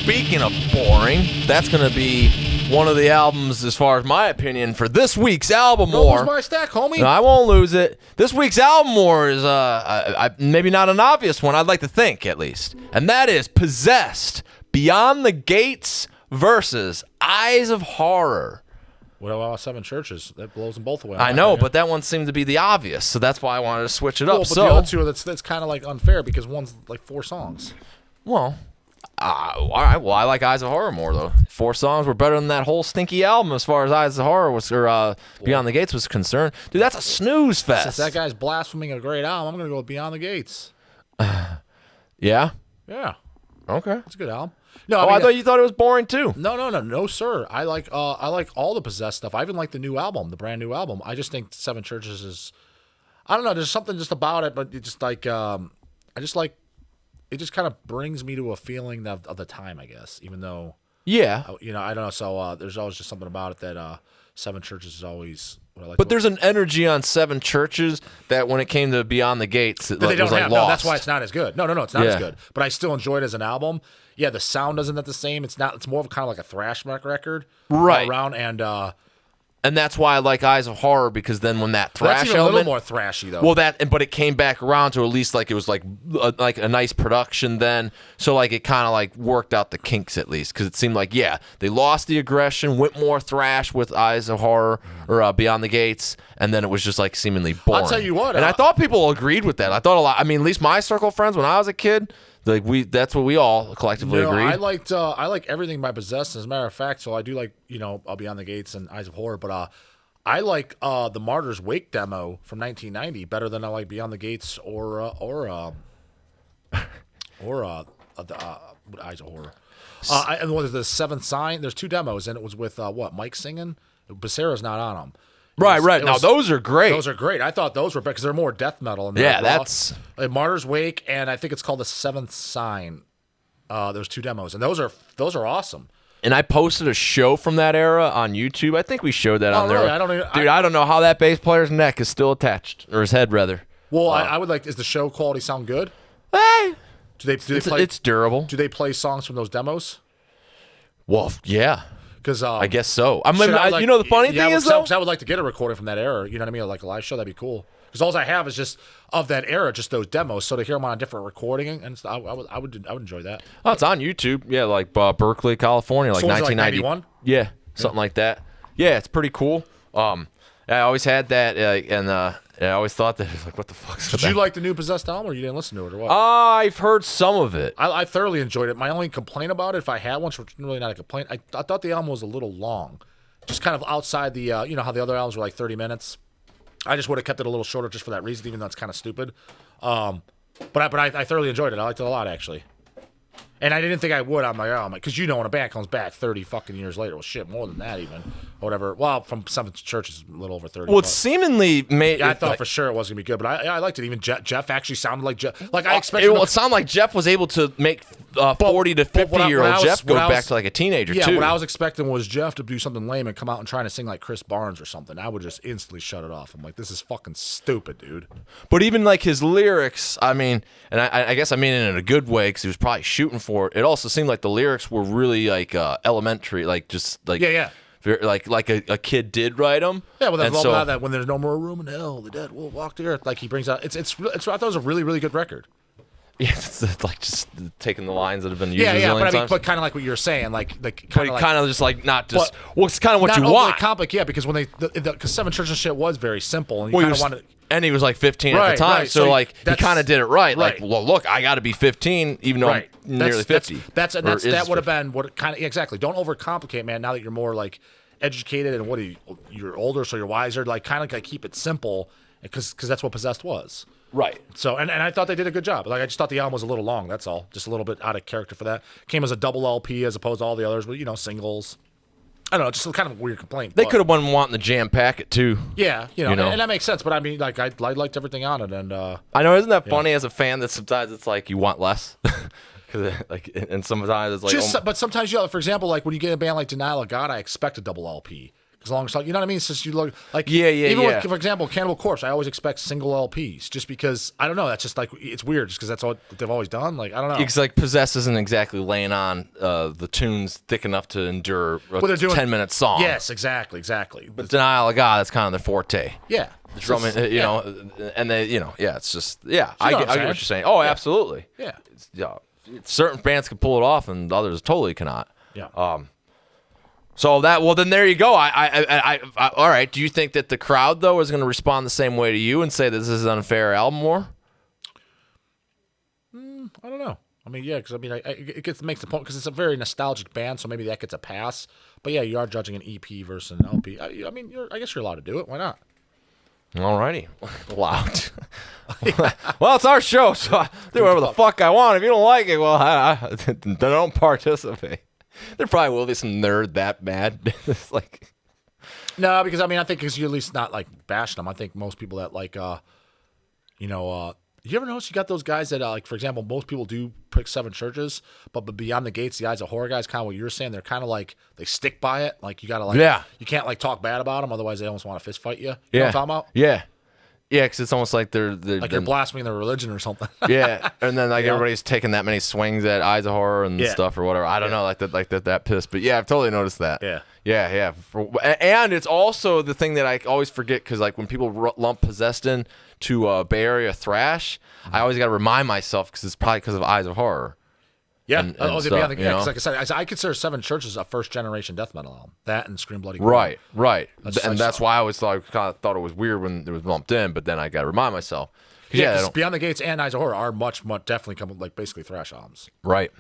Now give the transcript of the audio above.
speaking of boring, that's going to be one of the albums, as far as my opinion, for this week's Album Don't War. lose my stack, homie. No, I won't lose it. This week's Album War is maybe not an obvious one, I'd like to think, at least. And that is Possessed, Beyond the Gates versus Eyes of Horror. What about Seven Churches? That blows them both away. I know, but that one seemed to be the obvious, so that's why I wanted to switch it up. But the other two, that's kind of like unfair because one's like 4 songs. Well, all right. Well, I like Eyes of Horror more, though. 4 songs were better than that whole stinky album as far as Eyes of Horror was, or Beyond the Gates was concerned. Dude, that's a snooze fest. Since that guy's blaspheming a great album, I'm going to go with Beyond the Gates. Yeah? Yeah. Okay. It's a good album. No, I thought you thought it was boring, too. No, sir. I like all the Possessed stuff. I even like the new album, the brand new album. I just think Seven Churches is, I don't know, there's something just about it, but it just like, it just kind of brings me to a feeling of the time, I guess, even though, Yeah. I don't know. So there's always just something about it that Seven Churches is always what I like. But there's an energy on Seven Churches that when it came to Beyond the Gates, it that they don't was like have. lost. No, that's why it's not as good. No, it's not as Yeah. good. But I still enjoy it as an album. Yeah, the sound isn't that the same. It's not. It's more of kind of like a thrash metal record, Right. Around And that's why I like Eyes of Horror, because then when that thrash that's even element, a little more thrashy though. well, but it came back around to at least like it was like a nice production then. So like it kind of like worked out the kinks at least, because it seemed like they lost the aggression, went more thrash with Eyes of Horror or Beyond the Gates, and then it was just like seemingly boring. I'll tell you what, and I thought people agreed with that. I thought a lot. I mean, at least my circle of friends when I was a kid. Like that's what we all collectively agreed. I like everything by Possessed. As a matter of fact, so I do like Beyond the Gates and Eyes of Horror, but I like the Martyrs Wake demo from 1990 better than I like Beyond the Gates or Eyes of Horror. And what is the Seventh Sign? There's 2 demos, and it was with Mike singing. Becerra's not on them. Right. Now those are great. Those are great. I thought those were because they're more death metal. And that's like Martyr's Wake, and I think it's called the Seventh Sign. There's 2 demos, and those are awesome. And I posted a show from that era on YouTube. I think we showed that on there. Really? I don't know how that bass player's neck is still attached, or his head rather. Well, I would like. Is the show quality sound good? Hey, Do they play? it's durable. Do they play songs from those demos? Well, yeah. Because I guess so. The funny thing is though, I would like to get a recording from that era. You know what I mean? Like a live show, that'd be cool. Because all I have is just of that era, just those demos. So to hear them on a different recording, and I would enjoy that. oh, it's on YouTube. Yeah, like Berkeley, California, like So was it 1990. like 91? Yeah, something like that. Yeah, it's pretty cool. I always had that, and I always thought that like, what the fuck? Did you like the new Possessed album, or you didn't listen to it, or what? I've heard some of it. I thoroughly enjoyed it. My only complaint about it, if I had one, which was really not a complaint, I thought the album was a little long, just kind of outside the how the other albums were like 30 minutes. I just would have kept it a little shorter just for that reason, even though it's kind of stupid. But I thoroughly enjoyed it. I liked it a lot, actually. And I didn't think I would. I'm like, because when a band comes back 30 fucking years later, well, shit, more than that even, or whatever. Well, from Seven Churches, a little over 30. Well, it seemingly made. Yeah, I thought for sure it was gonna be good, but I liked it. Even Jeff actually sounded like Jeff. Like I It expected. sounded like Jeff was able to make 40 to 50-year-old Jeff go back to like a teenager yeah, too. what I was expecting was Jeff to do something lame and come out and trying to sing like Chris Barnes or something. I would just instantly shut it off. I'm like, this is fucking stupid, dude. But even like his lyrics, I mean, and I guess I mean it in a good way because he was probably shooting for it. It also seemed like the lyrics were really like elementary, like just like like a kid did write them. Yeah, well, that's all that when there's no more room in hell, the dead will walk the earth. Like he brings out, it's. I thought it was a really, really good record. Yeah, it's like just taking the lines that have been used. But kind of like what you were saying, kind of just like not just. Well, it's kind of what you want. Complicated, because when because Seven Churches shit was very simple, and you kind of wanted. And he was like 15 at the time, so like he kind of did it right. Like, well, look, I got to be 15, even though I'm nearly 50. That would have been what kind of exactly. Don't overcomplicate, man. Now that you're more like educated and you're older, so you're wiser. Like kind of like keep it simple, because that's what Possessed was. Right. So and I thought they did a good job. Like I just thought the album was a little long. That's all. Just a little bit out of character for that. Came as a double LP as opposed to all the others, but singles. I don't know, just kind of a weird complaint. They could have been wanting the jam packet too. Yeah, and that makes sense. But I mean, like I liked everything on it, and I know, isn't that funny as a fan that sometimes it's like you want less, because like, and sometimes it's like. But sometimes for example, like when you get a band like Denial of God, I expect a double LP. As long as, like, you know what I mean? Since you look like, Yeah, even yeah. with, for example, Cannibal Corpse, I always expect single LPs just because I don't know. That's just like it's weird, just because that's all they've always done. Like I don't know. It's like Possessed isn't exactly laying on the tunes thick enough to endure a Well, they're doing 10-minute song. Yes, exactly. But Denial of God, that's kind of their forte. Yeah. The drumming, you know, and they, you know, it's just, I know get what I'm what you're saying? saying. Oh, absolutely. Yeah. Certain bands can pull it off, and others totally cannot. Yeah. So then there you go. I all right. Do you think that the crowd though is going to respond the same way to you and say this is an unfair album more? I don't know. I mean, yeah, because I mean, it makes the point because it's a very nostalgic band, so maybe that gets a pass. But yeah, you are judging an EP versus an LP. I mean, I guess you're allowed to do it. Why not? All righty. Loud. Well, it's our show, so I do whatever the fuck I want. If you don't like it, well, then don't participate. There probably will be some nerd that bad. It's like, No, because I mean, I think because you're at least not like bashing them. I think most people that like, you ever notice you got those guys that like, for example, most people do pick Seven Churches, but Beyond the Gates, the Eyes of Horror guys, kind of what you're saying. They're kind of like they stick by it. Like you gotta like, you can't like talk bad about them, otherwise they almost want to fist fight you. You know what I'm talking about? Yeah. Yeah, because it's almost like they're Like you're blaspheming their religion or something. yeah, and then like everybody's taking that many swings at Eyes of Horror and stuff or whatever. I don't know, like that piss. But yeah, I've totally noticed that. Yeah. And it's also the thing that I always forget because like when people lump Possessed in to Bay Area thrash, I always got to remind myself because it's probably because of Eyes of Horror. Yeah, and Beyond the stuff, Gates. you know? Like I said, I consider Seven Churches a first generation death metal album. That and Scream Bloody Gore. Right. That's That's why I always kind of thought it was weird when it was lumped in, but then I got to remind myself. 'Cause, Yeah, 'cause Beyond the Gates and Eyes of Horror are much definitely come like basically thrash albums. Right.